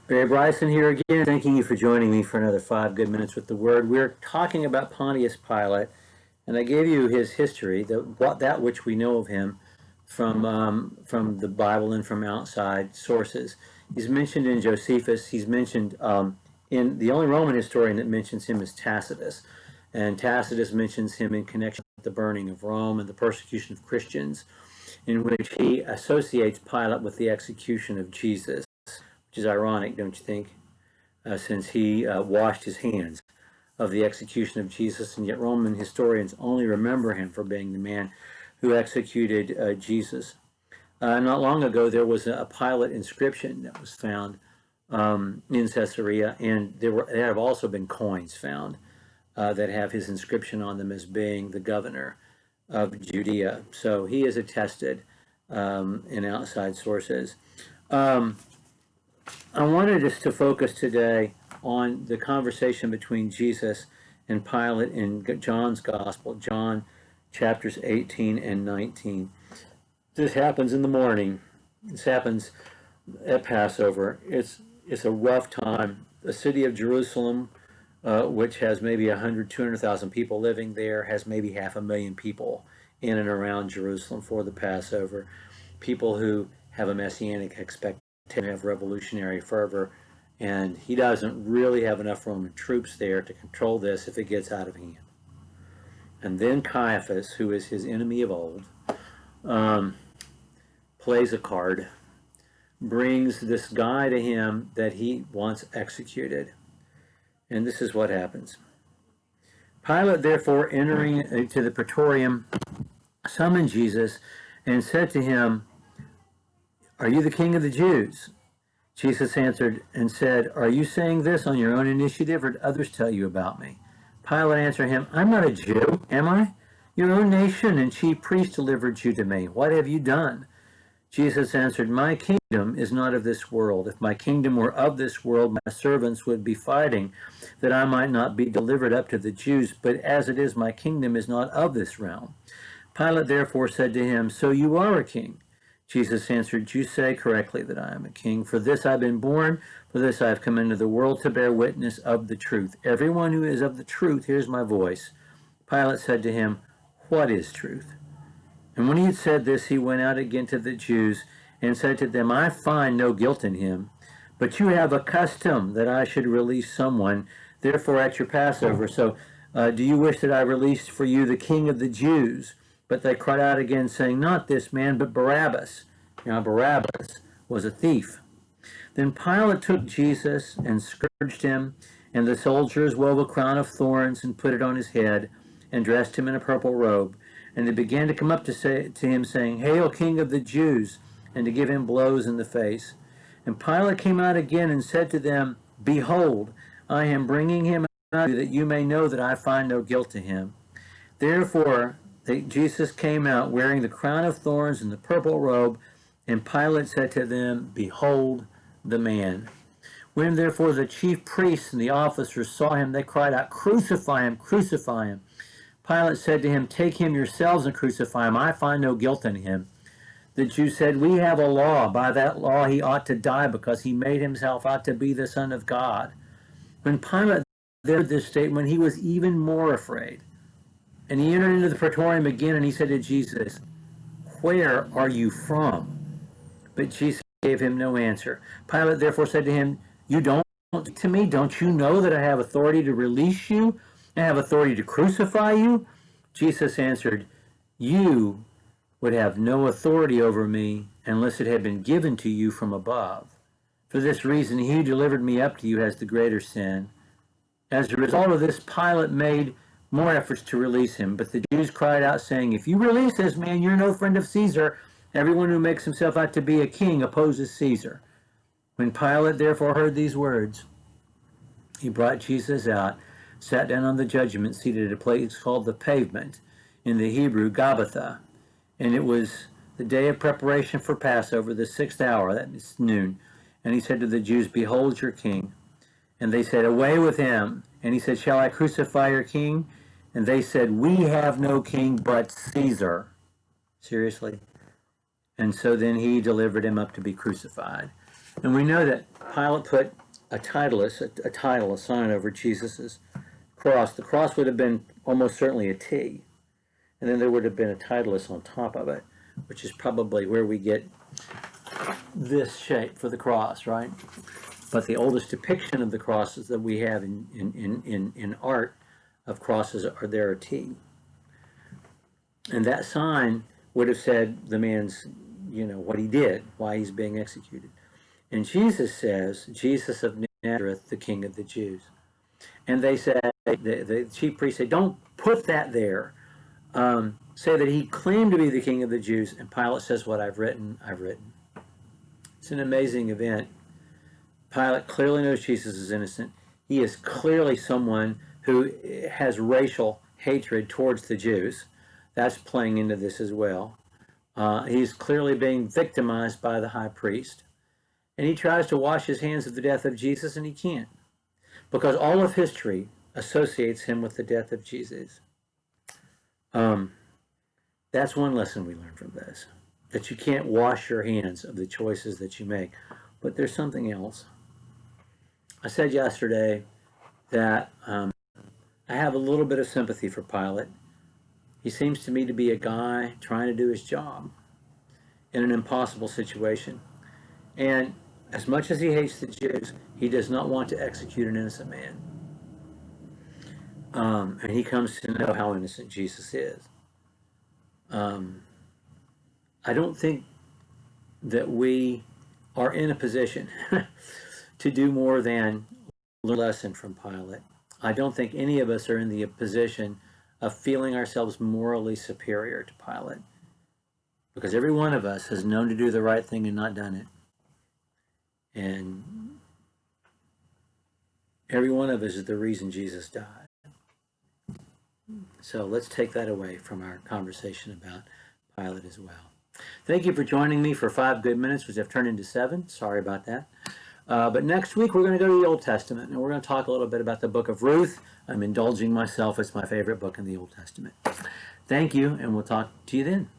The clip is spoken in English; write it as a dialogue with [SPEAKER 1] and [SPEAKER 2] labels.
[SPEAKER 1] Barry Bryson here again, thanking you for joining me for another 5 good minutes with the Word. We're talking about Pontius Pilate, and I gave you his history, that which we know of him from the Bible and from outside sources. He's mentioned in Josephus. He's mentioned in the only Roman historian that mentions him is Tacitus, and Tacitus mentions him in connection with the burning of Rome and the persecution of Christians, in which he associates Pilate with the execution of Jesus, which is ironic, don't you think? Since he washed his hands of the execution of Jesus, and yet Roman historians only remember him for being the man who executed Jesus. Not long ago, there was a Pilate inscription that was found in Caesarea, and there have also been coins found that have his inscription on them as being the governor of Judea. So he is attested in outside sources. I wanted us to focus today on the conversation between Jesus and Pilate in John's Gospel, John chapters 18 and 19. This happens in the morning. This happens at Passover. It's a rough time. The city of Jerusalem, which has maybe 200,000 people living there, has maybe 500,000 people in and around Jerusalem for the Passover. People who have a messianic expectation, have revolutionary fervor, and he doesn't really have enough Roman troops there to control this if it gets out of hand. And then Caiaphas, who is his enemy of old, plays a card, brings this guy to him that he wants executed. And this is what happens. Pilate, therefore, entering into the praetorium, summoned Jesus and said to him, "Are you the king of the Jews?" Jesus answered and said, "Are you saying this on your own initiative, or did others tell you about me?" Pilate answered him, "I'm not a Jew, am I? Your own nation and chief priests delivered you to me. What have you done?" Jesus answered, "My kingdom is not of this world. If my kingdom were of this world, my servants would be fighting, that I might not be delivered up to the Jews. But as it is, my kingdom is not of this realm." Pilate therefore said to him, "So you are a king?" Jesus answered, "You say correctly that I am a king. For this I have been born, for this I have come into the world, to bear witness of the truth. Everyone who is of the truth hears my voice." Pilate said to him, "What is truth?" And when he had said this, he went out again to the Jews and said to them, "I find no guilt in him, but you have a custom that I should release someone, therefore at your Passover. So do you wish that I released for you the king of the Jews?" But they cried out again, saying, "Not this man, but Barabbas." Now Barabbas was a thief. Then Pilate took Jesus and scourged him, and the soldiers wove a crown of thorns and put it on his head, and dressed him in a purple robe. And they began to come up to him, saying, "Hail, King of the Jews!" and to give him blows in the face. And Pilate came out again and said to them, "Behold, I am bringing him out, that you may know that I find no guilt to him." Therefore Jesus came out wearing the crown of thorns and the purple robe, and Pilate said to them, "Behold the man." When therefore the chief priests and the officers saw him, they cried out, "Crucify him, crucify him." Pilate said to him, "Take him yourselves and crucify him. I find no guilt in him." The Jews said, "We have a law. By that law he ought to die, because he made himself out to be the Son of God." When Pilate heard this statement, he was even more afraid. And he entered into the praetorium again, and he said to Jesus, "Where are you from?" But Jesus gave him no answer. Pilate therefore said to him, "You don't to me? Don't you know that I have authority to release you? I have authority to crucify you?" Jesus answered, "You would have no authority over me unless it had been given to you from above. For this reason, he who delivered me up to you has the greater sin." As a result of this, Pilate made more efforts to release him, but the Jews cried out, saying, "If you release this man, you're no friend of Caesar. Everyone who makes himself out to be a king opposes Caesar." When Pilate therefore heard these words, he brought Jesus out, sat down on the judgment seat at a place called the Pavement, in the Hebrew Gabbatha. And it was the day of preparation for Passover, the 6th hour, that is noon. And he said to the Jews, "Behold your king." And they said, "Away with him." And he said, "Shall I crucify your king?" And they said, "We have no king but Caesar." Seriously? And so then he delivered him up to be crucified. And we know that Pilate put a title, a sign over Jesus's cross. The cross would have been almost certainly a T, and then there would have been a titulus on top of it, which is probably where we get this shape for the cross, right? But the oldest depiction of the crosses that we have in art of crosses are there a T. And that sign would have said the man's, what he did, why he's being executed. And Jesus says, Jesus of Nazareth, the King of the Jews. And they said, the chief priests said, don't put that there. Say that he claimed to be the King of the Jews. And Pilate says, what I've written, I've written. It's an amazing event. Pilate clearly knows Jesus is innocent. He is clearly someone who has racial hatred towards the Jews. That's playing into this as well. He's clearly being victimized by the high priest. And he tries to wash his hands of the death of Jesus, and he can't. Because all of history associates him with the death of Jesus. That's one lesson we learn from this. That you can't wash your hands of the choices that you make. But there's something else. I said yesterday that I have a little bit of sympathy for Pilate. He seems to me to be a guy trying to do his job in an impossible situation. And as much as he hates the Jews, he does not want to execute an innocent man. And he comes to know how innocent Jesus is. I don't think that we are in a position to do more than learn a lesson from Pilate. I don't think any of us are in the position of feeling ourselves morally superior to Pilate, because every one of us has known to do the right thing and not done it. And every one of us is the reason Jesus died. So let's take that away from our conversation about Pilate as well. Thank you for joining me for 5 good minutes, which have turned into 7. Sorry about that. But next week we're going to go to the Old Testament, and we're going to talk a little bit about the book of Ruth. I'm indulging myself. It's my favorite book in the Old Testament. Thank you, and we'll talk to you then.